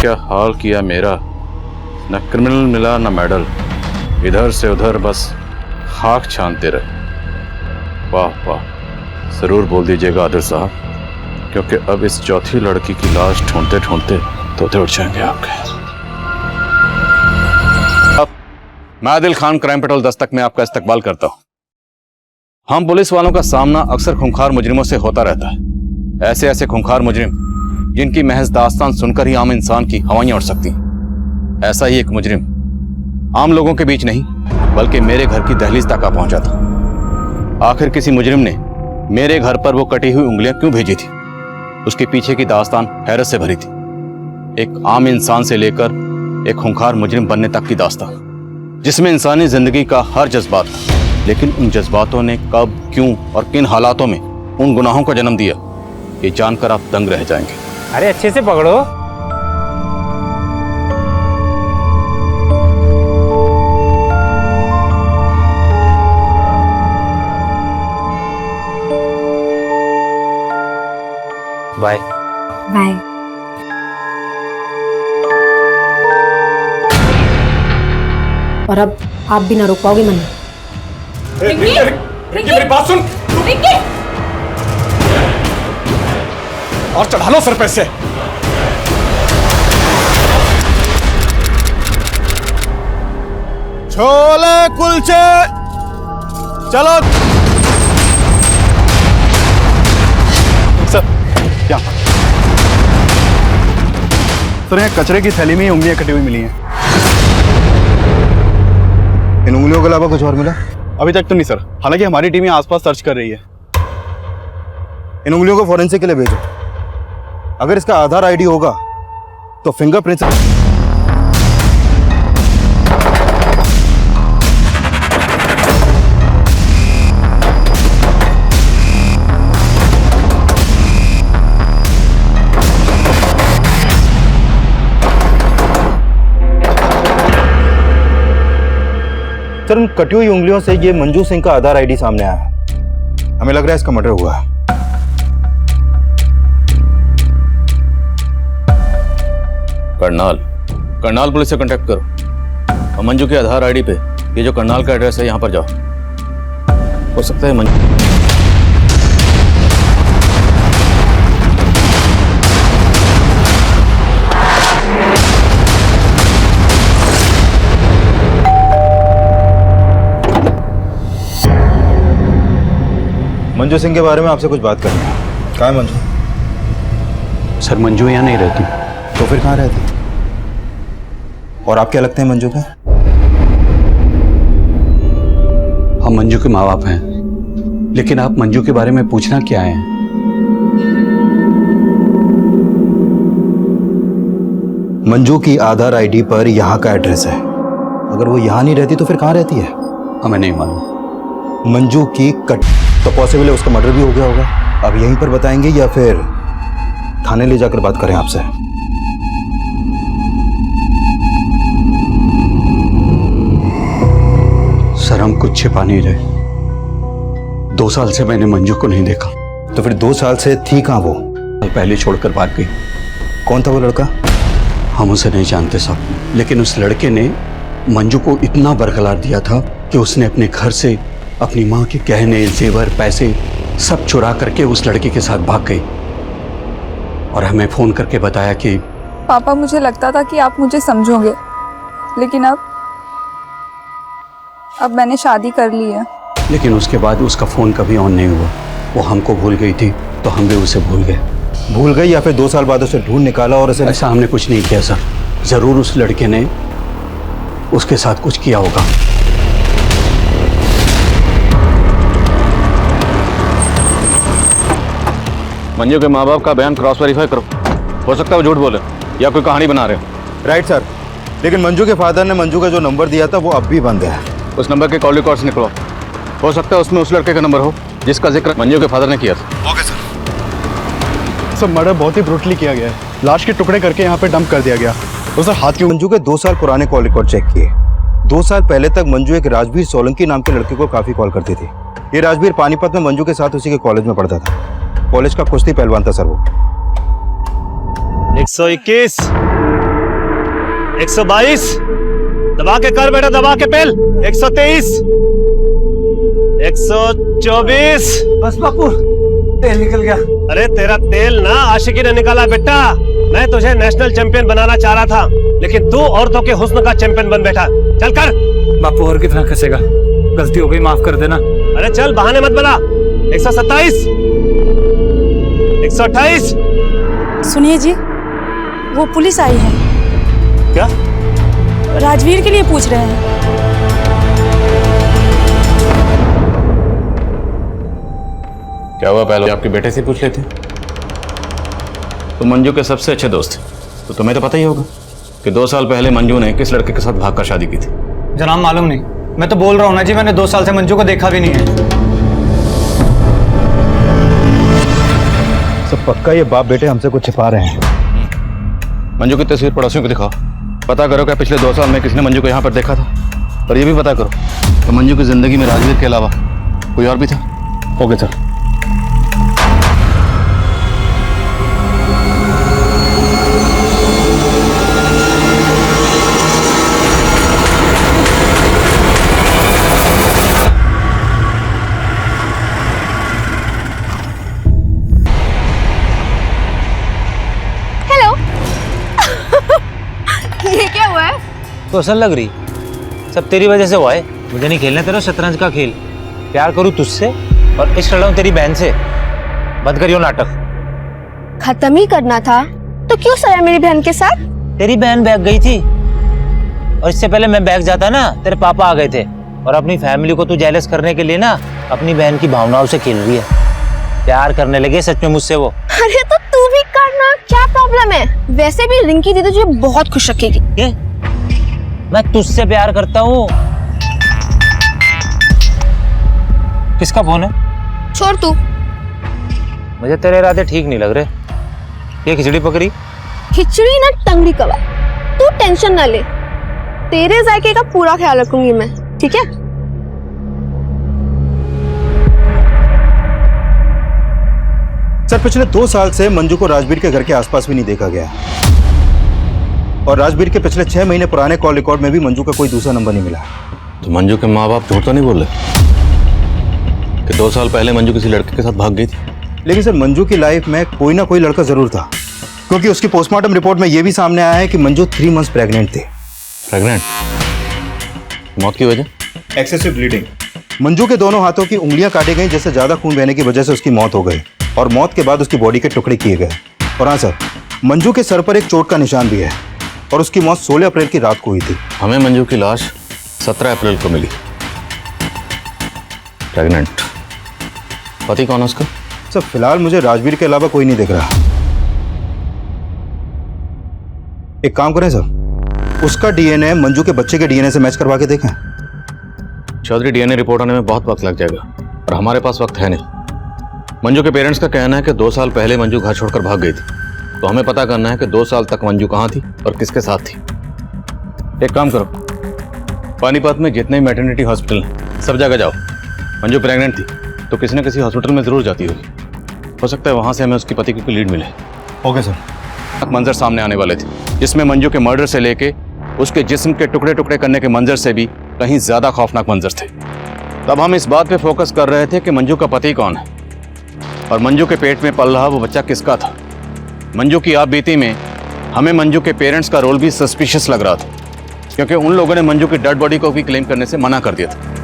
क्या हाल किया मेरा, न क्रिमिनल मिला न मेडल, इधर से उधर बस खाक छानते रहे। वाह वाह, जरूर बोल दीजिएगा आदिल साहब, क्योंकि अब इस चौथी लड़की की लाश ढूंढते ढूंढते तोते उड़ जाएंगे आपके। मैं आदिल खान, क्राइम पेट्रोल दस्तक में आपका इस्तकबाल करता हूं। हम पुलिस वालों का सामना अक्सर खूंखार मुजरिमों से होता रहता है। ऐसे ऐसे खूंखार मुजरिम जिनकी महज दास्तान सुनकर ही आम इंसान की हवाइयां उड़ सकती हैं। ऐसा ही एक मुजरिम आम लोगों के बीच नहीं बल्कि मेरे घर की दहलीज तक आ पहुंचा था। आखिर किसी मुजरिम ने मेरे घर पर वो कटी हुई उंगलियां क्यों भेजी थी? उसके पीछे की दास्तान हैरत से भरी थी। एक आम इंसान से लेकर एक खूंखार मुजरिम बनने तक की दास्तान, जिसमें इंसानी जिंदगी का हर जज्बात था। लेकिन उन जज्बातों ने कब, क्यों और किन हालातों में उन गुनाहों को जन्म दिया, ये जानकर आप दंग रह जाएंगे। अरे अच्छे से पकड़ो। Bye bye. और अब आप भी ना रोक पाओगे मन्नू। रिंकी मेरी बात सुन। रिंकी और चढ़ा लो सर पे से। छोले कुलचे चलो। सर क्या सर, यहाँ कचरे की थैली में ही उंगलियां कटी हुई मिली हैं। इन उंगलियों के अलावा कुछ और मिला? अभी तक तो नहीं सर, हालांकि हमारी टीम यहाँ आसपास सर्च कर रही है। इन उंगलियों को फॉरेंसिक के लिए भेजो। अगर इसका आधार आईडी होगा तो फिंगरप्रिंट्स। सर, उन कटी हुई उंगलियों से ये मंजू सिंह का आधार आईडी सामने आया है। हमें लग रहा है इसका मर्डर हुआ है। करनाल पुलिस से कांटेक्ट करो और मंजू के आधार आईडी पे ये जो करनाल का एड्रेस है यहाँ पर जाओ। हो सकता है मंजू सिंह के बारे में आपसे कुछ बात करनी है। कहाँ है मंजू? सर, मंजू यहाँ नहीं रहती। तो फिर कहाँ रहती? और आप क्या लगते हैं मंजू के? हम मंजू के माँ बाप हैं, लेकिन आप मंजू के बारे में पूछना क्या है? मंजू की आधार आईडी पर यहाँ का एड्रेस है। अगर वो यहाँ नहीं रहती तो फिर कहाँ रहती है? हमें नहीं मालूम। मंजू की कट तो पॉसिबल है उसका मर्डर भी हो गया होगा। अब यहीं पर बताएंगे या फिर थाने ले जाकर बात करें आपसे? सर, हम कुछ छिपा नहीं रहे। 2 साल से मैंने मंजू को नहीं देखा। तो फिर 2 साल से थी कहाँ वो? पहले छोड़कर भाग गई। कौन था वो लड़का? हम उसे नहीं जानते साहब, लेकिन उस लड़के ने मंजू को इतना बरकरार दिया था कि उसने अपने घर से अपनी माँ के गहने, जेवर, पैसे सब चुरा करके उस लड़के के साथ भाग गई और हमें फोन करके बताया कि पापा, मुझे लगता था कि आप मुझे समझोगे, लेकिन अब मैंने शादी कर ली है। लेकिन उसके बाद उसका फोन कभी ऑन नहीं हुआ। वो हमको भूल गई थी तो हम भी उसे भूल गए। भूल गई या फिर 2 साल बाद उसे ढूंढ निकाला और उसे? ऐसा हमने कुछ नहीं किया सर। जरूर उस लड़के ने उसके साथ कुछ किया होगा। मंजू के माँ बाप का बयान क्रॉस वेरीफाई करो। हो सकता है वो झूठ बोले या कोई कहानी बना रहे हो। राइट सर, लेकिन मंजू के फादर ने मंजू का जो नंबर दिया था वो अब भी बंद है। उस नंबर के कॉल रिकॉर्ड्स निकलो। हो सकता है उसमें उस लड़के का नंबर हो जिसका जिक्र मंजू के फादर ने किया था। Okay sir. सर, मर्डर बहुत ही ब्रूटली किया गया है। लाश के टुकड़े करके यहाँ पे डंप कर दिया गया। तो सर, हाथ क्यों? मंजू के 2 साल पुराने कॉल रिकॉर्ड चेक किए। 2 साल पहले तक मंजू एक राजवीर सोलंकी नाम के लड़के को काफी कॉल करती थी। ये राजवीर पानीपत में मंजू के साथ उसी के कॉलेज में पढ़ता था। कॉलेज का कुश्ती पहलवान था सर वो। 121 122 दबा के कर बेटा, दबा के पेल। 123 124। बस बापू, तेल निकल गया। अरे तेरा तेल ना आशिकी ने निकाला बेटा। मैं तुझे नेशनल चैंपियन बनाना चाह रहा था, लेकिन तू औरतों के हुस्न का चैंपियन बन बैठा। चल कर। बापू और कितना खसेगा, गलती हो गई, माफ कर देना। अरे चल, बहाने मत बना। 127 128। सुनिए जी, वो पुलिस आई है। क्या? राजवीर के लिए पूछ रहे हैं। क्या हुआ, पहले आपके बेटे से पूछ लेते। तो मंजू के सबसे अच्छे दोस्त थे, तो तुम्हें तो पता ही होगा कि 2 साल पहले मंजू ने किस लड़के के साथ भागकर शादी की थी। जनाब मालूम नहीं, मैं तो बोल रहा हूँ ना जी, मैंने 2 साल से मंजू को देखा भी नहीं है। सब पक्का ये बाप बेटे हमसे कुछ छिपा रहे हैं। मंजू की तस्वीर पड़ोसियों को दिखाओ, पता करो क्या पिछले 2 साल में किसने मंजू को यहाँ पर देखा था, और ये भी पता करो कि मंजू की जिंदगी में राजवीर के अलावा कोई और भी था। Okay sir. ये क्या हुआ है? तो असल लग रही, सब तेरी वजह से हुआ है। मुझे नहीं खेलना तेरा शतरंज का खेल। प्यार करूँ तुझसे और इश्क लड़ाऊं तेरी बहन से। बंद करियो नाटक। खत्म ही करना था तो क्यों सया मेरी बहन के साथ? तेरी बहन भाग गई थी, और इससे पहले मैं भाग जाता ना, तेरे पापा आ गए थे। और अपनी फैमिली को तू जेलस करने के लिए ना अपनी बहन की भावनाओं से खेल रही है। प्यार करने लगे सच में मुझसे वो। अरे तो तू भी करना, क्या प्रॉब्लम है? वैसे भी रिंकी दीदी तुझे बहुत खुश रखेगी। ये मैं तुझसे प्यार करता हूँ। किसका फोन है? छोड़ तू। मुझे तेरे इरादे ठीक नहीं लग रहे। ये खिचड़ी पकड़ी, खिचड़ी ना टंगड़ी कबाब। तू टेंशन ना ले, तेरे जायके का पूरा ख्याल रखूंगी मैं, ठीक है? सर पिछले 2 साल से मंजू को राजवीर के घर के आसपास भी नहीं देखा गया, और राजवीर के पिछले 6 महीने पुराने कॉल रिकॉर्ड में भी मंजू का कोई दूसरा नंबर नहीं मिला। तो मंजू के माँ बाप झूठ तो नहीं बोल रहे कि 2 साल पहले मंजू किसी लड़के के साथ भाग गई थी? लेकिन सर मंजू की लाइफ में कोई ना कोई लड़का जरूर था, क्योंकि उसकी पोस्टमार्टम रिपोर्ट में यह भी सामने आया है कि मंजू 3 मंथ्स प्रेग्नेंट थी। प्रेग्नेंट? मौत की वजह? Excessive bleeding. मंजू के दोनों हाथों की उंगलियां काटी गई, जिससे ज्यादा खून बहने की वजह से उसकी मौत हो गई, और मौत के बाद उसकी बॉडी के टुकड़े किए गए। और हाँ सर, मंजू के सर पर एक चोट का निशान भी है, और उसकी मौत 16 अप्रैल की रात को हुई थी। हमें मंजू की लाश 17 अप्रैल को मिली। प्रेग्नेंट। पति कौन है उसका? सर फिलहाल मुझे राजवीर के अलावा कोई नहीं दिख रहा। एक काम करें सर, उसका डीएनए मंजू के बच्चे के डीएनए से मैच करवा के देखें। चौधरी, डीएनए रिपोर्ट आने में बहुत वक्त लग जाएगा, और हमारे पास वक्त है नहीं। मंजू के पेरेंट्स का कहना है कि 2 साल पहले मंजू घर छोड़कर भाग गई थी, तो हमें पता करना है कि 2 साल तक मंजू कहाँ थी और किसके साथ थी। एक काम करो, पानीपत में जितने मैटरनिटी हॉस्पिटल हैं सब जगह जाओ। मंजू प्रेग्नेंट थी तो किसी न किसी हॉस्पिटल में जरूर जाती होगी, हो सकता है वहां से हमें उसकी पति की कोई लीड मिले। Okay sir. मंजर सामने आने वाले थे, जिसमें मंजू के मर्डर से लेके उसके जिस्म के टुकड़े टुकड़े करने के मंजर से भी कहीं ज्यादा खौफनाक मंजर थे। तब हम इस बात पे फोकस कर रहे थे कि मंजू का पति कौन है, और मंजू के पेट में पल रहा वो बच्चा किसका था। मंजू की आप बीती में हमें मंजू के पेरेंट्स का रोल भी सस्पिशियस लग रहा था, क्योंकि उन लोगों ने मंजू की डेड बॉडी को भी क्लेम करने से मना कर दिया था।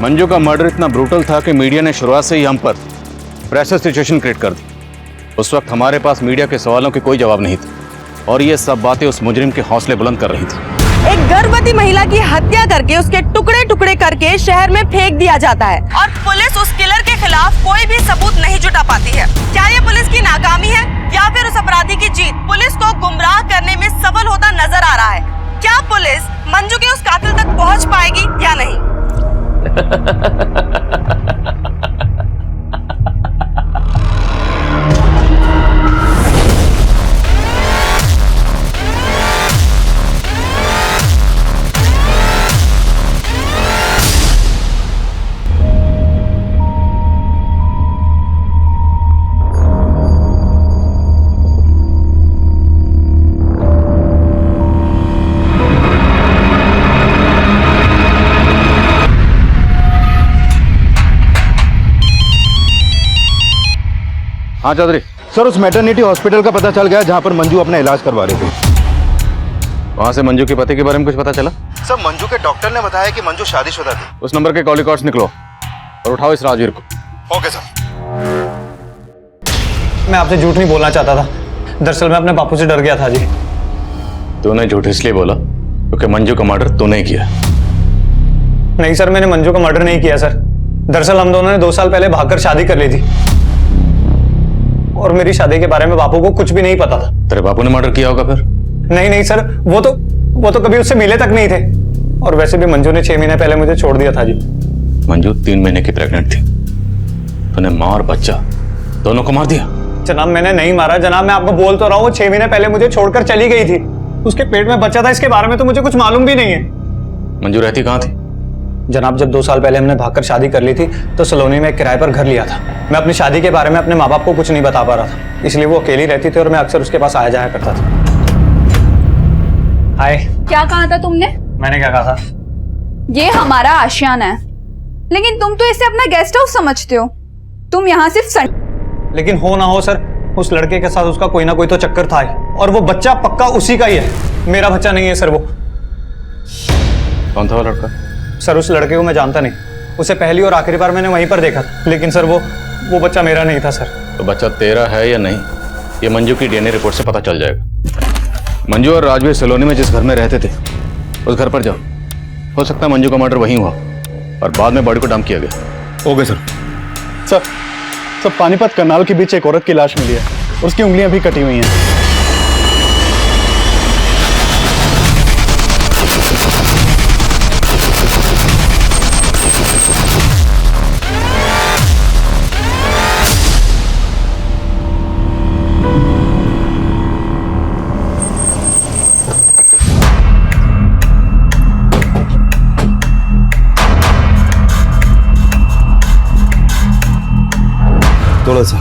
मंजू का मर्डर इतना ब्रूटल था कि मीडिया ने शुरुआत से ही हम पर प्रेशर सिचुएशन क्रिएट कर दी। उस वक्त हमारे पास मीडिया के सवालों के कोई जवाब नहीं थे, और ये सब बातें उस मुजरिम के हौसले बुलंद कर रही थी। एक गर्भवती महिला की हत्या करके उसके टुकड़े टुकड़े करके शहर में फेंक दिया जाता है, और पुलिस उस किलर के खिलाफ कोई भी सबूत नहीं जुटा पाती है। क्या ये पुलिस की नाकामी है या फिर उस अपराधी की जीत? पुलिस को गुमराह करने में सफल होता नजर आ रहा है। क्या पुलिस मंजू के उस कातिल तक पहुंच पाएगी या नहीं? हाँ चौधरी। सर उस मैटरनिटी हॉस्पिटल का पता चल गया जहाँ पर मंजू अपना इलाज करवा रही थी। वहां से मंजू के पति के बारे में कुछ पता चला? सर मंजू के डॉक्टर ने बताया कि मंजू शादीशुदा थी। उस नंबर के कॉल रिकॉर्ड्स निकलो और उठाओ इस राजवीर को। Okay sir. मैं आपसे झूठ नहीं बोलना चाहता था, दरअसल मैं अपने बापू से डर गया था जी। तूने झूठ इसलिए बोला क्योंकि मंजू का मर्डर तूने ही किया। नहीं सर, मैंने मंजू का मर्डर नहीं किया सर। दरअसल हम दोनों ने 2 साल पहले भागकर शादी कर ली थी और मेरी शादी के बारे में बापू को कुछ भी नहीं पता था। तेरे बापू ने मर्डर किया होगा फिर? नहीं सर, वो तो कभी उससे मिले तक नहीं थे। और वैसे भी मंजू ने 6 महीने पहले मुझे छोड़ दिया था जी। मंजू 3 महीने की प्रेग्नेंट थी, तूने माँ और बच्चा दोनों को मार दिया। जनाब मैंने नहीं मारा जनाब, मैं आपको बोल तो रहा हूँ, वो 6 महीने पहले मुझे छोड़कर चली गई थी। उसके पेट में बच्चा था, इसके बारे में तो मुझे कुछ मालूम भी नहीं है। मंजू रहती कहाँ थी? जनाब जब 2 साल पहले हमने भागकर शादी कर ली थी तो सलोनी में एक किराए पर घर लिया था। मैं अपनी शादी के बारे में अपने माँ बाप को कुछ नहीं बता पा रहा था, इसलिए वो अकेली रहती थी और मैं अक्सर उसके पास आया जाया करता था। हाय। क्या कहा था तुमने? मैंने क्या कहा था? ये हमारा आशियाना है, लेकिन तुम तो इसे अपना गेस्ट हाउस समझते हो। तुम यहाँ सिर्फ लेकिन हो ना हो सर, उस लड़के के साथ उसका कोई ना कोई तो चक्कर था ही, और वो बच्चा पक्का उसी का ही है। मेरा बच्चा नहीं है सर। वो कौन था वो लड़का? सर उस लड़के को मैं जानता नहीं, उसे पहली और आखिरी बार मैंने वहीं पर देखा था, लेकिन सर वो बच्चा मेरा नहीं था सर। तो बच्चा तेरा है या नहीं, ये मंजू की डीएनए रिपोर्ट से पता चल जाएगा। मंजू और राजवीर सलोनी में जिस घर में रहते थे उस घर पर जाओ। हो सकता है मंजू का मर्डर वहीं हुआ और बाद में बॉडी को डंप किया गया। Okay sir. Sir Panipat Karnal के बीच एक औरत की लाश मिली है और उसकी उंगलियां भी कटी हुई हैं। थोड़ा सा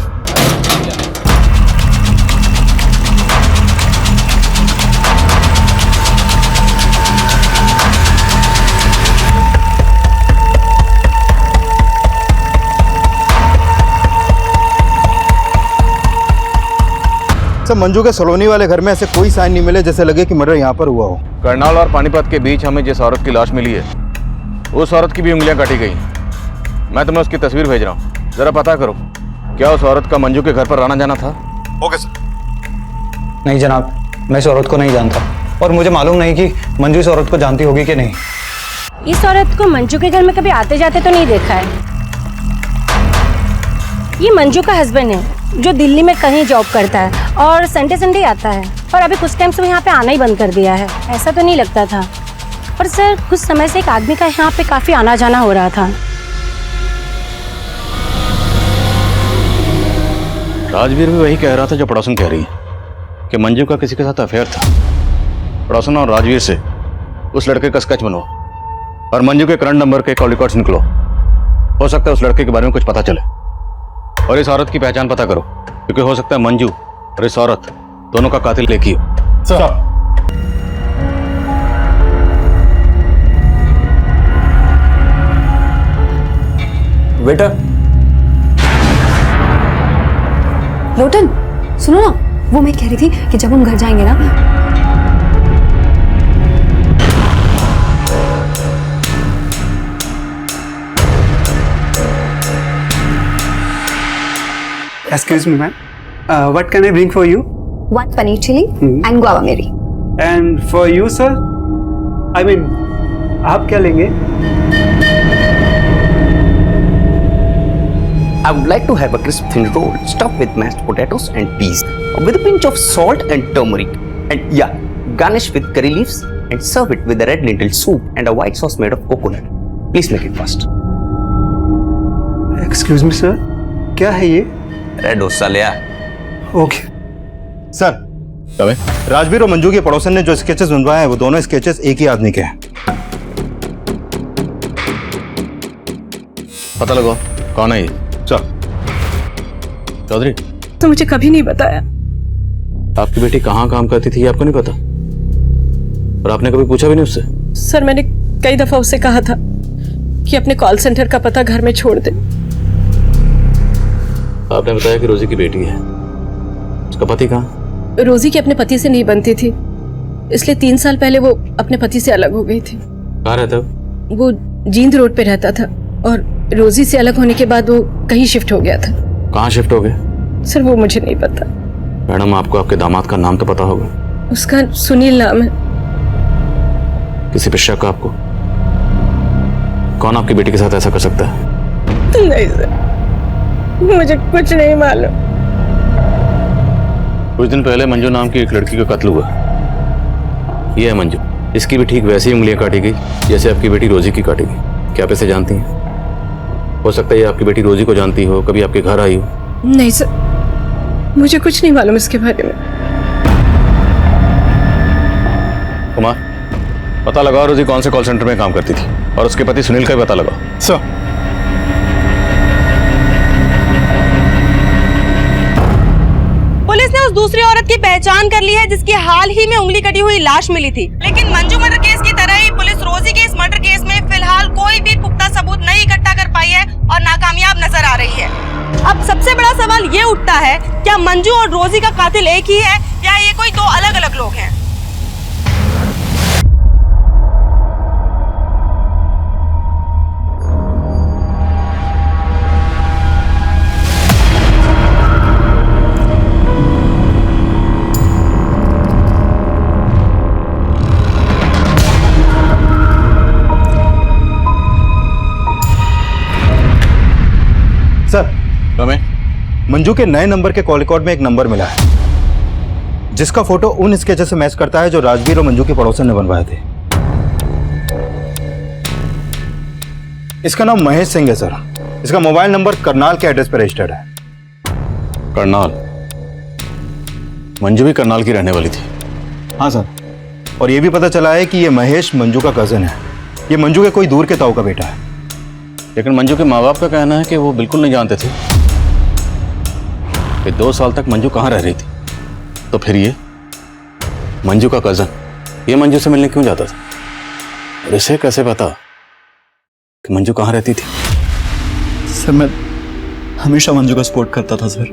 सर मंजू के सलोनी वाले घर में ऐसे कोई साइन नहीं मिले जैसे लगे कि मर्डर यहाँ पर हुआ हो। करनाल और पानीपत के बीच हमें जिस औरत की लाश मिली है उस औरत की भी उंगलियां काटी गई। मैं तुम्हें उसकी तस्वीर भेज रहा हूँ, जरा पता करो क्या उस औरत का मंजू के घर पर आना जाना था? Okay sir. नहीं जनाब, मैं इस औरत को नहीं जानता और मुझे मालूम नहीं कि मंजू इस औरत को जानती होगी कि नहीं। इस औरत को मंजू के घर में कभी आते जाते तो नहीं देखा है। ये मंजू का हस्बैंड है जो दिल्ली में कहीं जॉब करता है और संडे आता है, और अभी कुछ टाइम से वो यहाँ पे आना ही बंद कर दिया है। ऐसा तो नहीं लगता था, पर सर कुछ समय से एक आदमी का यहाँ पे काफी आना जाना हो रहा था। राजवीर भी वही कह रहा था जो पड़ोसन कह रही है कि मंजू का किसी के साथ अफेयर था। पड़ोसन और राजवीर से उस लड़के का स्केच बनवाओ और मंजू के करंट नंबर के कॉल रिकॉर्ड्स निकलो। हो सकता है उस लड़के के बारे में कुछ पता चले। और इस औरत की पहचान पता करो, क्योंकि हो सकता है मंजू और इस औरत दोनों का कातिल एक ही हो। बेटा लोटन सुनो ना, वो मैं कह रही थी कि जब हम घर जाएंगे ना, Excuse me, ma'am. What can I bring for you? 1 paneer chili and guava meri. And for you, sir? I mean, आप क्या लेंगे? I would like to have a crisp thin roll stuffed with mashed potatoes and peas with a pinch of salt and turmeric, and yeah, garnish with curry leaves and serve it with a red lentil soup and a white sauce made of coconut. Please make it fast. Excuse me, sir. क्या है ये? Red dosa ले आ। Okay sir. Rajveer और मंजू के पड़ोसन ने जो sketches बनवाए हैं वो दोनों स्केचेस एक ही आदमी के हैं। पता लगाओ कौन है ये। सर। चौधरी तो मुझे कभी नहीं बताया। आपकी बेटी कहाँ काम करती थी ये आपको नहीं पता? और आपने कभी पूछा भी नहीं उससे? सर मैंने कई दफा उससे कहा था कि अपने कॉल सेंटर का पता घर में छोड़ दे, आपने बताया कि रोजी की बेटी है, उसका पति कहाँ? रोजी की अपने पति से नहीं बनती थी, इसलिए 3 साल पहले वो अपने पति से अलग हो गई थी। कहाँ रहता है? वो जींद रोड पे रहता था और रोजी से अलग होने के बाद वो कहीं शिफ्ट हो गया था। कहाँ शिफ्ट हो गए? सर वो मुझे नहीं पता। मैडम आपको आपके दामाद का नाम तो पता होगा। उसका सुनील नाम है। किसी पे शक आपको? कौन आपकी बेटी के साथ ऐसा कर सकता है? नहीं सर, मुझे कुछ नहीं मालूम। कुछ दिन पहले मंजू नाम की एक लड़की का कत्ल हुआ। ये है मंजू, इसकी भी ठीक वैसी उंगलियां काटी गई जैसे आपकी बेटी रोजी की काटी गई। क्या आप इसे जानती हैं? हो सकता है ये आपकी बेटी रोजी को जानती हो, कभी आपके घर आई हो। नहीं सर, मुझे कुछ नहीं मालूम इसके बारे में। कुमार, पता लगाओ रोजी कौन से कॉल सेंटर में काम करती थी और उसके पति सुनील का भी पता लगाओ। सर। पुलिस ने उस दूसरी औरत की पहचान कर ली है जिसकी हाल ही में उंगली कटी हुई लाश मिली थी। लेकिन मंजू मर्डर केस की तरह ही पुलिस रोजी के इस मर्डर केस में फिलहाल कोई भी पुख्ता सबूत नहीं इकट्ठा कर पाई है और नाकामयाब नजर आ रही है। अब सबसे बड़ा सवाल ये उठता है, क्या मंजू और रोजी का कातिल एक ही है या ये कोई 2 अलग अलग लोग हैं? सर, रमेश, मंजू के नए नंबर के कॉल रिकॉर्ड में एक नंबर मिला है जिसका फोटो उन स्केचेस से मैच करता है जो राजवीर और मंजू के पड़ोसन ने बनवाए थे। इसका नाम महेश सिंह है सर। इसका मोबाइल नंबर करनाल के एड्रेस पर रजिस्टर्ड है। करनाल? मंजू भी करनाल की रहने वाली थी? हाँ सर, और ये भी पता चला है कि ये महेश मंजू का कजन है। ये मंजू के कोई दूर के ताऊ का बेटा है। लेकिन मंजू के माँ बाप का कहना है कि वो बिल्कुल नहीं जानते थे कि 2 साल तक मंजू कहाँ रह रही थी। तो फिर ये मंजू का कजन ये मंजू से मिलने क्यों जाता था? और इसे कैसे पता कि मंजू कहाँ रहती थी? सर मैं हमेशा मंजू का सपोर्ट करता था सर।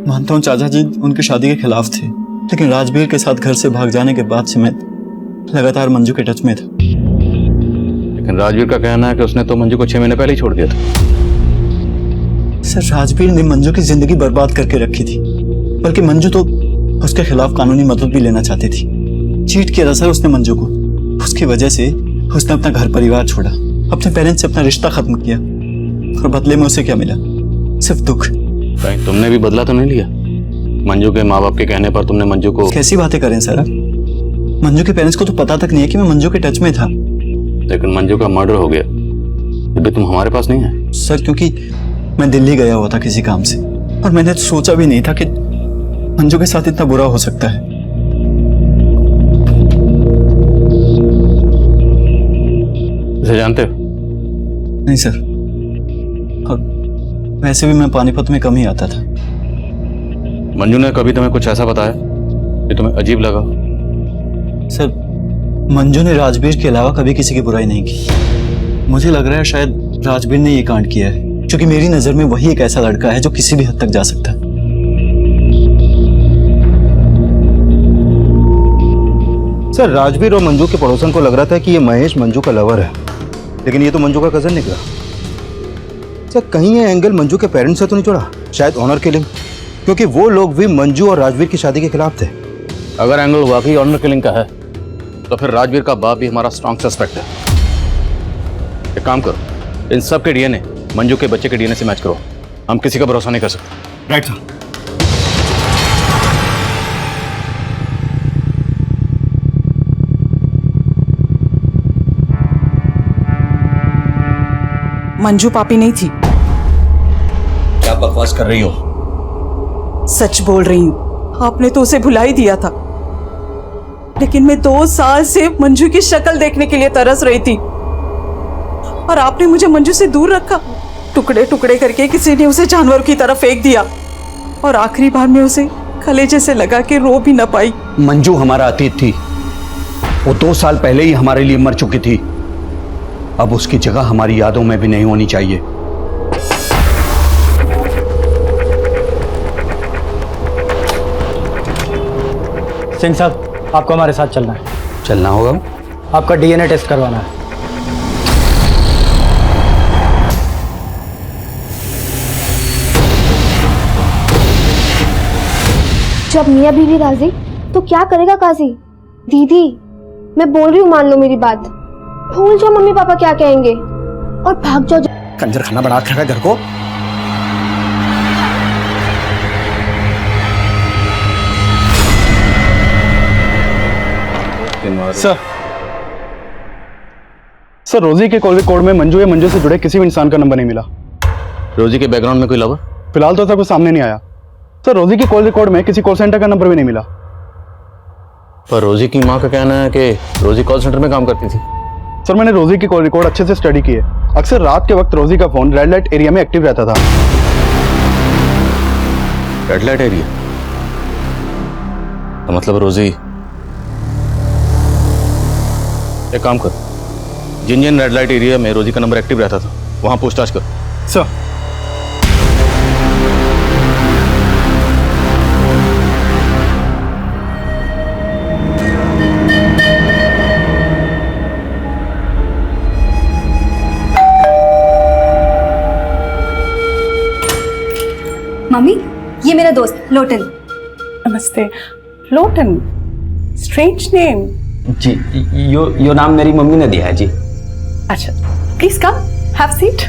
मानता हूँ चाचा जी उनकी शादी के खिलाफ थे, लेकिन राजवीर के साथ घर से भाग जाने के बाद से मैं लगातार मंजू के टच में था। लेकिन राजवीर का कहना है कि उसने तो मंजू को 6 महीने पहले ही छोड़ दिया था। सर राजवीर ने मंजू की जिंदगी बर्बाद करके रखी थी, बल्कि मंजू तो उसके खिलाफ कानूनी मदद भी लेना चाहती थी। चीट किया था सर उसने मंजू को। उसकी वजह से उसने अपना घर परिवार छोड़ा, अपने पेरेंट्स से अपना रिश्ता खत्म किया, और बदले में उसे क्या मिला? सिर्फ दुख। कहीं तुमने भी बदला तो नहीं लिया? मंजू के माँ बाप के कहने पर तुमने मंजू को... कैसी बातें करें सर आप? मंजू के पेरेंट्स को तो पता तक नहीं है कि मैं मंजू के टच में था। लेकिन मंजू का मर्डर हो गया, अभी तुम हमारे पास नहीं है। सर क्योंकि मैं दिल्ली गया हुआ था किसी काम से, और मैंने सोचा भी नहीं था कि मंजू के साथ इतना बुरा हो सकता है। इसे जानते हो? नहीं सर, और वैसे भी मैं पानीपत में कम ही आता था। मंजू ने कभी तुम्हें कुछ ऐसा बताया कि तुम्हें अजीब लगा? सर मंजू ने राजवीर के अलावा कभी किसी की बुराई नहीं की। मुझे लग रहा है शायद राजवीर ने ये कांड किया है, क्योंकि मेरी नजर में वही एक ऐसा लड़का है जो किसी भी हद तक जा सकता है। सर राजवीर और मंजू के पड़ोसन को लग रहा था कि ये महेश मंजू का लवर है, लेकिन ये तो मंजू का कजन निकला। सर कहीं ये एंगल मंजू के पेरेंट्स से तो नहीं जुड़ा? शायद ऑनर किलिंग, क्योंकि वो लोग भी मंजू और राजवीर की शादी के खिलाफ थे। अगर एंगल वाकई ऑनर किलिंग का है तो फिर राजवीर का बाप भी हमारा स्ट्रॉन्ग सस्पेक्ट है। एक काम करो, इन सब के डीएनए मंजू के बच्चे के डीएनए से मैच करो। हम किसी का भरोसा नहीं कर सकते। Right sir. मंजू पापी नहीं थी। क्या बकवास कर रही हो? सच बोल रही हूँ, आपने तो उसे भुला ही दिया था, लेकिन मैं 2 साल से मंजू की शक्ल देखने के लिए तरस रही थी, और आपने मुझे मंजू से दूर रखा। टुकड़े टुकड़े करके किसी ने उसे जानवर की तरफ फेंक दिया, और आखिरी बार में उसे कलेजे से लगा के रो भी न पाई। मंजू हमारा अतीत थी, वो 2 साल पहले ही हमारे लिए मर चुकी थी। अब उसकी जगह हमारी यादों में भी नहीं होनी चाहिए। सिंह साहब, आपको हमारे साथ चलना है। चलना होगा? आपका डीएनए टेस्ट करवाना है। जब मियाँ बीवी राजी तो क्या करेगा काजी? दीदी मैं बोल रही हूँ, मान लो मेरी बात, भूल जाओ मम्मी पापा क्या कहेंगे और भाग जाओ। कंजर खाना बना रखा है घर को। सर रोजी के कॉल रिकॉर्ड में मंजू या मंजू से जुड़े किसी भी इंसान का नंबर नहीं मिला। रोजी के बैकग्राउंड में कोई लवर? फिलहाल तो ऐसा कुछ सामने नहीं आया। सर रोजी के कॉल रिकॉर्ड में किसी कॉल सेंटर का नंबर भी नहीं मिला। पर रोजी की माँ का कहना है कि रोजी कॉल सेंटर में काम करती थी। सर मैंने रोजी की कॉल रिकॉर्ड अच्छे से स्टडी की है। अक्सर रात के वक्त रोजी का फोन रेड लाइट एरिया में एक्टिव रहता था। Red light area? तो मतलब रोजी, एक काम कर, जिन जिन रेड लाइट एरिया में रोजी का नंबर एक्टिव रहता था वहां पूछताछ कर। सर मम्मी, ये मेरा दोस्त लोटन। नमस्ते। Lotan, strange name. जी, यो नाम मेरी मम्मी ने दिया है जी। अच्छा, प्लीज कम, हैव सीट।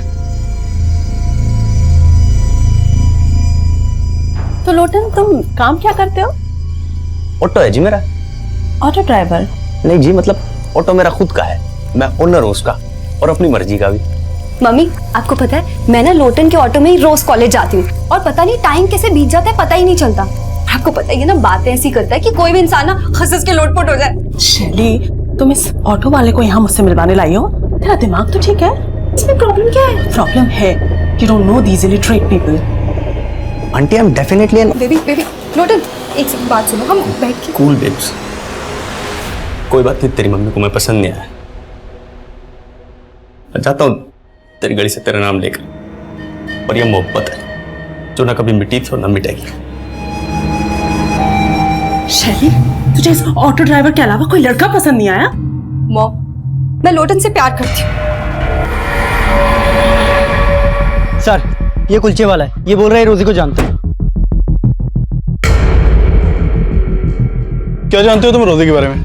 तो लोटन तुम काम क्या करते हो? ऑटो है जी मेरा। Auto driver? नहीं जी, मतलब ऑटो मेरा खुद का है, मैं ओनर हूँ उसका और अपनी मर्जी का भी। मम्मी आपको पता है मैं ना लोटन के ऑटो में ही रोज कॉलेज जाती हूँ और पता नहीं टाइम कैसे बीत जाता है, पता ही नहीं चलता। आपको पता ही है ना, बातें ऐसी करता है कि कोई भी इंसान ना हंस के लोटपोट हो जाए। शैली, तुम इस ऑटो वाले को यहाँ मुझसे मिलवाने लाई हो? तेरा दिमाग तो ठीक है? इसमें प्रॉब्लम क्या है? प्रॉब्लम है you don't know these illiterate people. Aunty, I'm definitely an... baby Lotan एक बात सुनो, हम बैठ के। Cool babes, कोई बात नहीं, तेरी मम्मी को मैं पसंद नहीं आया। मैं चाहता हूँ तेरी गली से तेरा नाम लेकर, और ये मोहब्बत है जो ना कभी मिटी थी और ना मिटेगी। शैली, तुझे इस ऑटो ड्राइवर के अलावा कोई लड़का पसंद नहीं आया? मॉम, मैं लोटन से प्यार करती हूँ। सर ये कुलचे वाला है, ये बोल रहा है रोजी को जानते हो। क्या जानते हो तुम रोजी के बारे में?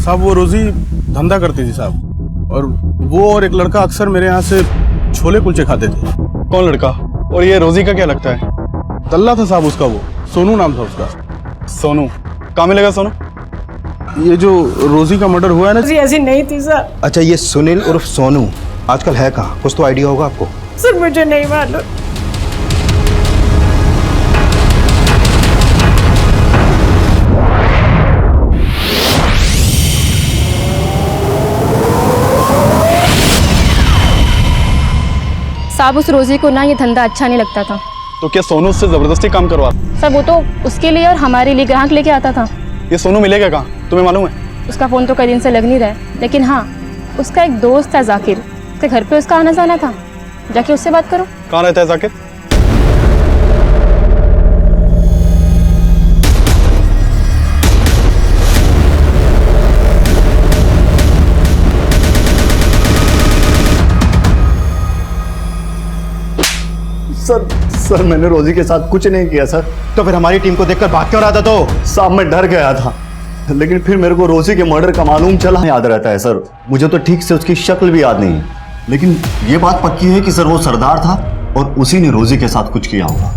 साहब वो रोजी धंधा करती थी साहब, और वो और एक लड़का अक्सर मेरे यहाँ से छोले कुलचे खाते थे। कौन लड़का? और ये रोजी का क्या लगता है? दल्ला था साहब उसका, वो सोनू नाम था उसका। सोनू? कहाँ मिलेगा सोनू? ये जो रोजी का मर्डर हुआ है ना। ऐसी नहीं थी सर। अच्छा, ये सुनील उर्फ सोनू आजकल है कहाँ? कुछ तो आइडिया होगा आपको? सर मुझे नहीं मालूम। साहब उस रोजी को ना ये धंधा अच्छा नहीं लगता था। तो क्या सोनू उससे जबरदस्ती काम करवा? सर वो तो उसके लिए और हमारे लिए ग्राहक लेके आता था। ये सोनू मिलेगा कहाँ, तुम्हें मालूम है? उसका फोन तो कई दिन से लग नहीं रहा है, लेकिन हाँ उसका एक दोस्त था जाकिर, उसके घर पे उसका आना जाना था, जाके उससे बात करो। कहाँ रहता है जाकिर? सर मैंने रोजी के साथ कुछ नहीं किया सर। तो फिर हमारी टीम को देखकर भाग क्यों रहा था? तो साहब मैं डर गया था, लेकिन फिर मेरे को रोजी के मर्डर का मालूम चला। याद रहता है सर, मुझे तो ठीक से उसकी शक्ल भी याद नहीं है, लेकिन ये बात पक्की है कि सर वो सरदार था और उसी ने रोजी के साथ कुछ किया होगा।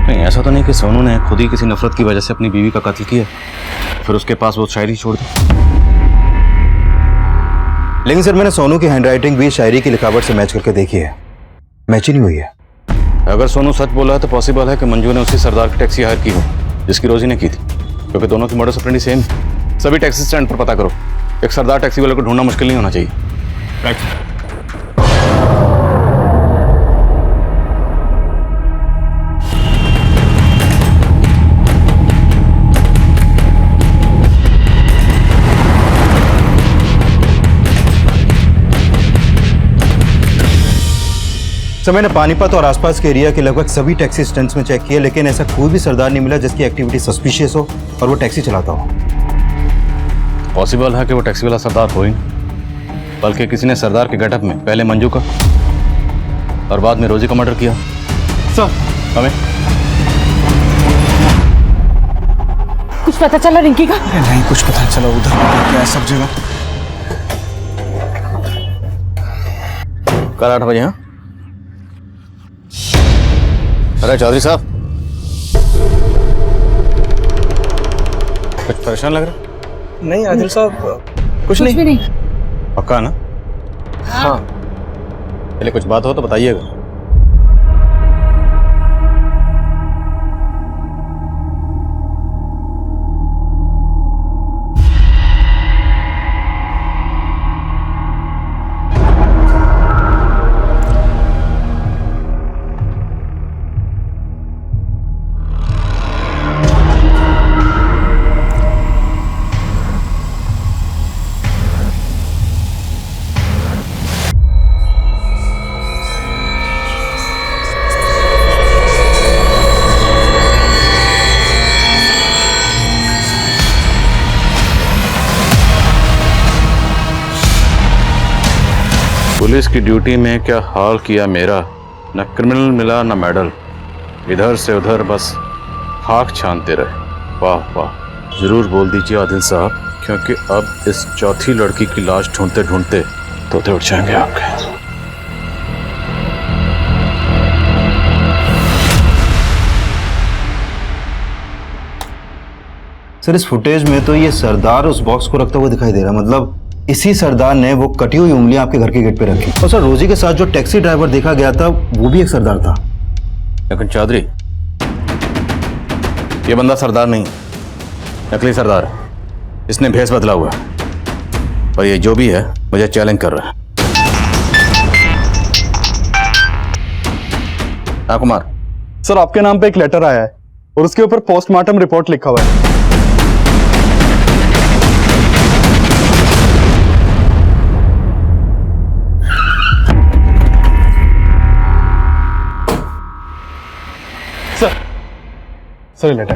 नहीं, ऐसा तो नहीं कि सोनू ने खुद ही किसी नफरत की वजह से अपनी बीवी का कत्ल किया, फिर उसके पास वो शायरी छोड़ दी। लेकिन सर मैंने सोनू की हैंडराइटिंग भी शायरी की लिखावट से मैच करके देखी है, मैच ही नहीं हुई है। अगर सोनू सच बोला है तो पॉसिबल है कि मंजू ने उसी सरदार की टैक्सी हायर की हो जिसकी रोजी ने की थी, क्योंकि दोनों की मॉडस ऑपरेंडी सेम। सभी टैक्सी स्टैंड पर पता करो, एक सरदार टैक्सी वाले को ढूंढना मुश्किल नहीं होना चाहिए। राइट। सर मैंने पानीपत और आसपास के एरिया के लगभग सभी टैक्सी स्टैंड्स में चेक किया, लेकिन ऐसा कोई भी सरदार नहीं मिला जिसकी एक्टिविटी सस्पिशियस हो और वो टैक्सी चलाता हो। पॉसिबल है कि वो टैक्सी वाला सरदार हो ही नहीं, बल्कि किसी ने सरदार के गेटअप में पहले मंजू का और बाद में रोजी का मर्डर किया। सर हमें कुछ पता चला रिंकी का? नहीं कुछ पता चला, उधर क्या है सब जगह। कल 8 बजे। हाँ अरे चौधरी साहब, कुछ परेशान लग रहा? नहीं आदिल साहब कुछ नहीं। भी नहीं। पक्का ना? हाँ पहले कुछ बात हो तो बताइएगा। पुलिस की ड्यूटी में क्या हाल किया मेरा, न क्रिमिनल मिला न मेडल, इधर से उधर बस खाक छानते रहे। वाह वाह, जरूर बोल दीजिए आदिल साहब, क्योंकि अब इस चौथी लड़की की लाश ढूंढते ढूंढते तोते उठ जाएंगे आपके। सर इस फुटेज में तो ये सरदार उस बॉक्स को रखता हुआ दिखाई दे रहा है, मतलब इसी सरदार ने वो कटी हुई उंगलियां आपके घर के गेट पे रखी। और सर रोजी के साथ जो टैक्सी ड्राइवर देखा गया था वो भी एक सरदार था। लेकिन चौधरी, ये बंदा सरदार नहीं, नकली सरदार है। इसने भेष बदला हुआ है और ये जो भी है मुझे चैलेंज कर रहा है। हाँ कुमार। सर आपके नाम पे एक लेटर आया है और उसके ऊपर पोस्टमार्टम रिपोर्ट लिखा हुआ है। Sir letter.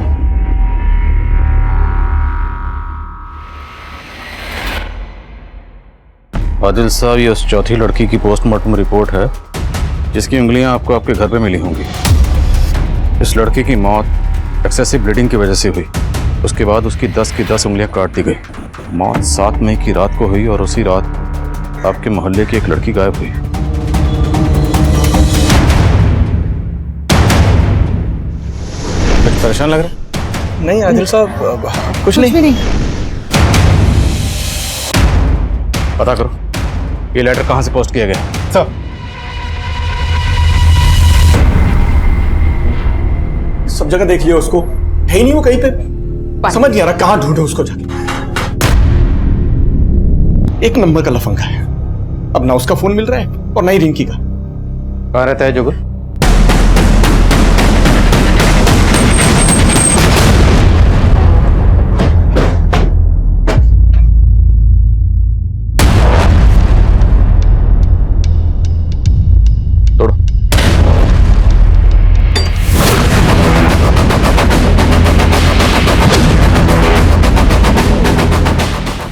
आदिल साहब, ये उस चौथी लड़की की पोस्टमार्टम रिपोर्ट है जिसकी उंगलियां आपको आपके घर पे मिली होंगी। इस लड़की की मौत एक्सेसिव ब्लीडिंग की वजह से हुई। उसके बाद उसकी 10 की 10 उंगलियां काट दी गई। मौत 7 मई की रात को हुई और उसी रात आपके मोहल्ले की एक लड़की गायब हुई। परेशान लग रहा? नहीं आदिल साहब कुछ नहीं। पता करो ये लेटर कहां से पोस्ट किया गया। सर सब जगह देख लिया, उसको है ही नहीं वो कहीं पे, समझ नहीं आ रहा कहां ढूंढे उसको जाके। एक नंबर का लफंगा है, अब ना उसका फोन मिल रहा है और ना ही रिंकी का। कहां रहता है जुगल?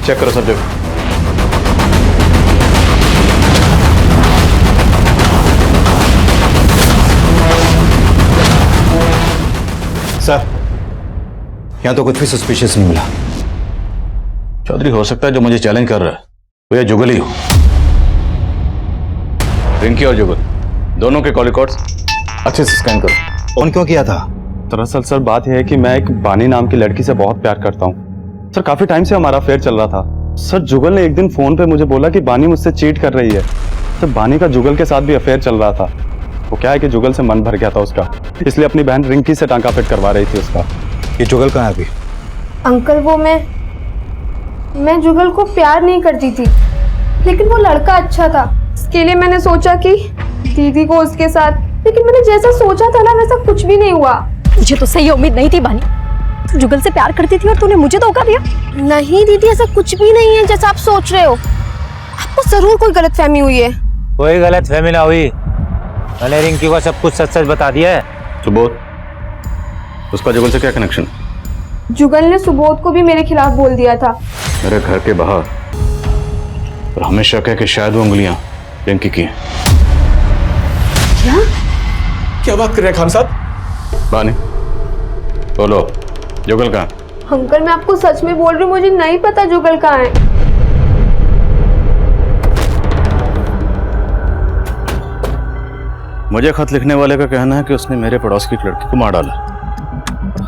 चेक करो सब जगह। सर यहां तो कुछ भी सस्पिशियस नहीं मिला। चौधरी, हो सकता है जो मुझे चैलेंज कर रहा है वो ये जुगल ही हो। रिंकी और जुगल दोनों के कॉल रिकॉर्ड्स अच्छे से स्कैन करो। फोन क्यों किया था? दरअसल सर बात यह है कि मैं एक बानी नाम की लड़की से बहुत प्यार करता हूँ सर। काफी टाइम से हमारा अफेयर चल रहा था सर। जुगल ने एक दिन फोन पे मुझे बोला कि बानी मुझसे चीट कर रही है। सर बानी का जुगल के साथ भी अफेयर चल रहा था। वो क्या है कि जुगल से मन भर गया था उसका, इसलिए अपनी बहन रिंकी से टांका फिट करवा रही थी उसका। ये जुगल कहाँ है अभी? अंकल वो मैं जुगल को प्यार नहीं करती थी, लेकिन वो लड़का अच्छा था। इसके लिए मैंने सोचा कि दीदी को उसके साथ, लेकिन मैंने जैसा सोचा था ना वैसा कुछ भी नहीं हुआ। मुझे तो सही उम्मीद नहीं थी बानी, तू जुगल से प्यार करती थी और तूने मुझे धोखा दिया। नहीं दीदी, ऐसा कुछ भी नहीं है जैसा आप सोच रहे हो। आपको जरूर कोई गलतफहमी हुई है। कोई गलतफहमी ना हुई। मैंने रिंकी को सब कुछ सच सच बता दिया है। सुबोध, उसका जुगल से क्या कनेक्शन? जुगल ने सुबोध को भी मेरे खिलाफ बोल दिया था। मेरे घर के बाहर, और हमें शक है कि शायद वो उंगलियां रिंकी की हैं। क्या बात कर रहे हैं खान साहब? बानी, बोलो, जुगल कहाँ? अंकल मैं आपको सच में बोल रही हूँ, मुझे नहीं पता जुगल कहाँ है। मुझे खत लिखने वाले का कहना है कि उसने मेरे पड़ोस की एक लड़की को मार डाला।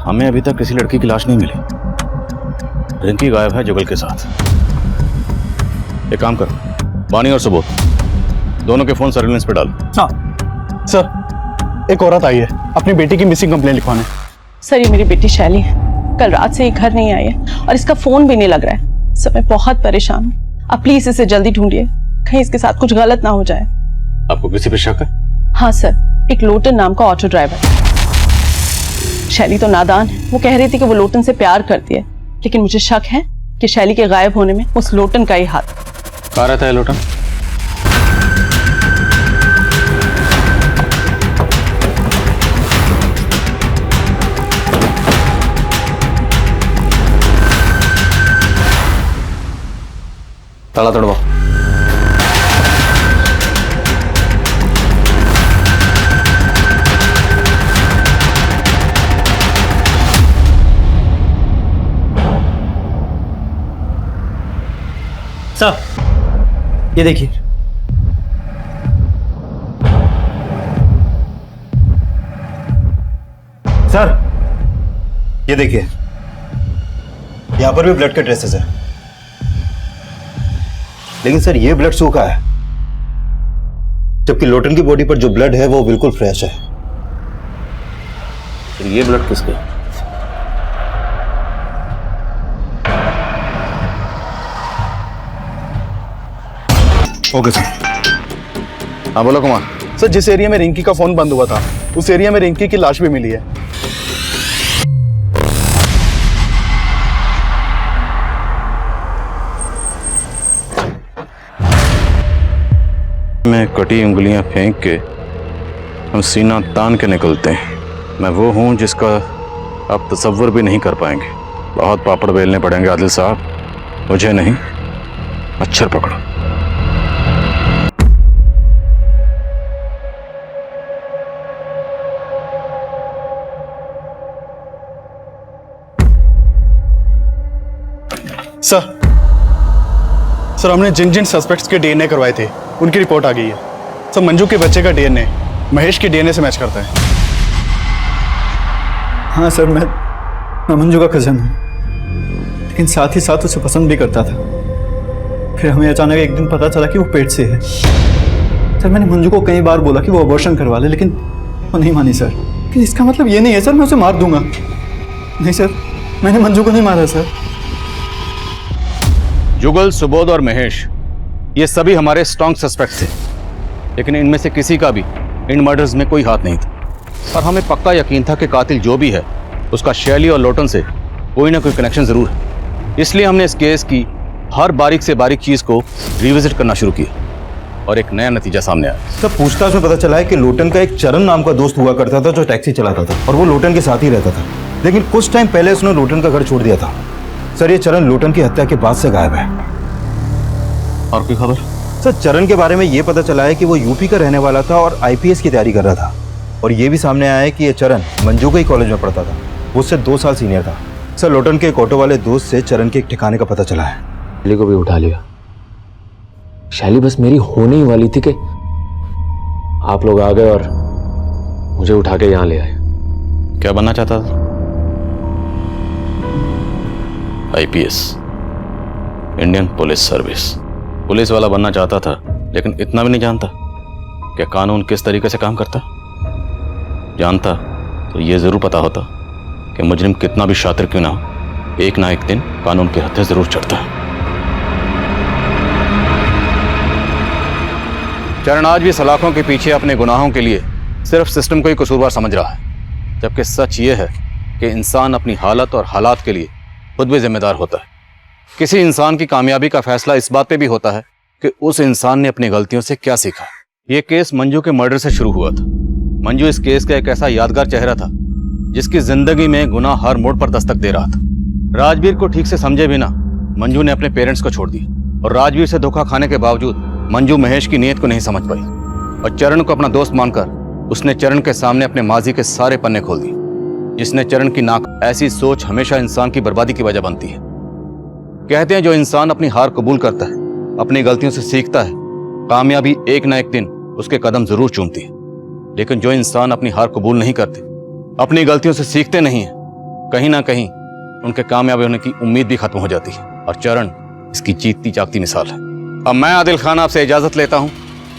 हमें अभी तक किसी लड़की की लाश नहीं मिली। रिंकी गायब है जुगल के साथ। एक काम करो, बानी और सुबोध दोनों के फोन सर्विलेंस पे डालो। हाँ सर, एक औरत आई है अपनी बेटी की मिसिंग कंप्लेंट लिखवाने। सर ये मेरी बेटी शैली है, कल रात से ये घर नहीं आई है और इसका फोन भी नहीं लग रहा है। सर मैं बहुत परेशान हूँ, आप प्लीज इसे जल्दी ढूंढिए, कहीं इसके साथ कुछ गलत ना हो जाए। आपको किसी पे शक है? हाँ सर, एक लोटन नाम का ऑटो ड्राइवर। शैली तो नादान है, वो कह रही थी कि वो लोटन से प्यार करती है, लेकिन मुझे शक है कि शैली के गायब होने में उस लोटन का ही हाथ। कहाँ रहता है लोटन? ताला तोड़वाओ। सर ये देखिए, सर ये देखिए, यहां पर भी ब्लड के ट्रेसेस है, लेकिन सर ये ब्लड सूखा है, जबकि लोटन की बॉडी पर जो ब्लड है वो बिल्कुल फ्रेश है। फिर ये ब्लड किसका? Okay sir. हाँ बोलो कुमार। सर जिस एरिया में रिंकी का फोन बंद हुआ था उस एरिया में रिंकी की लाश भी मिली है। में कटी उंगलियां फेंक के हम सीना तान के निकलते हैं। मैं वो हूं जिसका आप तसव्वुर भी नहीं कर पाएंगे। बहुत पापड़ बेलने पड़ेंगे आदिल साहब, मुझे नहीं, मच्छर पकड़ो। सर हमने जिन जिन सस्पेक्ट्स के डीएनए करवाए थे उनकी रिपोर्ट आ गई है। सर मंजू के बच्चे का डीएनए महेश के डीएनए से मैच करता है। हाँ सर, मैं मंजू का कजन हूँ, लेकिन साथ ही साथ उसे पसंद भी करता था। फिर हमें अचानक एक दिन पता चला कि वो पेट से है। सर मैंने मंजू को कई बार बोला कि वो अबॉर्शन करवा ले, लेकिन वो नहीं मानी सर। फिर इसका मतलब ये नहीं है सर मैं उसे मार दूंगा। नहीं सर, मैंने मंजू को नहीं मारा सर। जुगल, सुबोध और महेश ये सभी हमारे स्ट्रॉन्ग सस्पेक्ट्स थे, लेकिन इनमें से किसी का भी इन मर्डर्स में कोई हाथ नहीं था। और हमें पक्का यकीन था कि कातिल जो भी है उसका शैली और लोटन से कोई ना कोई कनेक्शन जरूर है। इसलिए हमने इस केस की हर बारीक से बारीक चीज को रिविजिट करना शुरू किया और एक नया नतीजा सामने आया। सब पूछताछ में पता चला है कि लोटन का एक चरण नाम का दोस्त हुआ करता था जो टैक्सी चलाता था, और वो लोटन के साथ ही रहता था। लेकिन कुछ टाइम पहले उसने लोटन का घर छोड़ दिया था। सर ये चरण लोटन की हत्या के बाद से गायब है। और कोई खबर? सर चरण के बारे में ये पता चला है कि वो यूपी का रहने वाला था और आईपीएस की तैयारी कर रहा था। और ये भी सामने आया है कि ये चरण मंजू के ही कॉलेज में पढ़ता था, वो उससे 2 साल सीनियर था। सर लोटन के एक ऑटो वाले दोस्त से चरण के एक ठिकाने का पता चला है। शैली को भी उठा लिया। शैली बस मेरी होने ही वाली थी कि आप लोग आ गए और मुझे उठा के यहां ले आए। क्या बनना चाहता था? IPS, Indian police service. Police वाला बनना चाहता था, लेकिन इतना भी नहीं जानता कि कानून किस तरीके से काम करता। जानता तो ये जरूर पता होता कि मुजरिम कितना भी शातिर क्यों ना हो, एक ना एक दिन कानून के हत्थे जरूर चढ़ता है। चरण आज भी सलाखों के पीछे अपने गुनाहों के लिए सिर्फ सिस्टम को ही कसूरवार समझ रहा है, जबकि सच ये है कि इंसान अपनी हालत और हालात के लिए खुद भी जिम्मेदार होता है। किसी इंसान की कामयाबी का फैसला इस बात पे भी होता है कि उस इंसान ने अपनी गलतियों से क्या सीखा। ये केस मंजू के मर्डर से शुरू हुआ था। मंजू इस केस का एक ऐसा यादगार चेहरा था जिसकी जिंदगी में गुनाह हर मोड़ पर दस्तक दे रहा था। राजवीर को ठीक से समझे बिना मंजू ने अपने पेरेंट्स को छोड़ दिया और राजवीर से धोखा खाने के बावजूद मंजू महेश की नीयत को नहीं समझ पाई और चरण को अपना दोस्त मानकर उसने चरण के सामने अपने माजी के सारे पन्ने खोल दिए, जिसने चरण की नाक। ऐसी सोच हमेशा इंसान की बर्बादी की वजह बनती है। कहते हैं जो इंसान अपनी हार कबूल करता है, अपनी गलतियों से सीखता है, कामयाबी एक ना एक दिन उसके कदम जरूर चूमती है। लेकिन जो इंसान अपनी हार कबूल नहीं करते, अपनी गलतियों से सीखते नहीं है, कहीं ना कहीं उनके कामयाबी होने की उम्मीद भी खत्म हो जाती है। और चरण इसकी जीतती जागती मिसाल है। अब मैं आदिल खान आपसे इजाजत लेता हूं।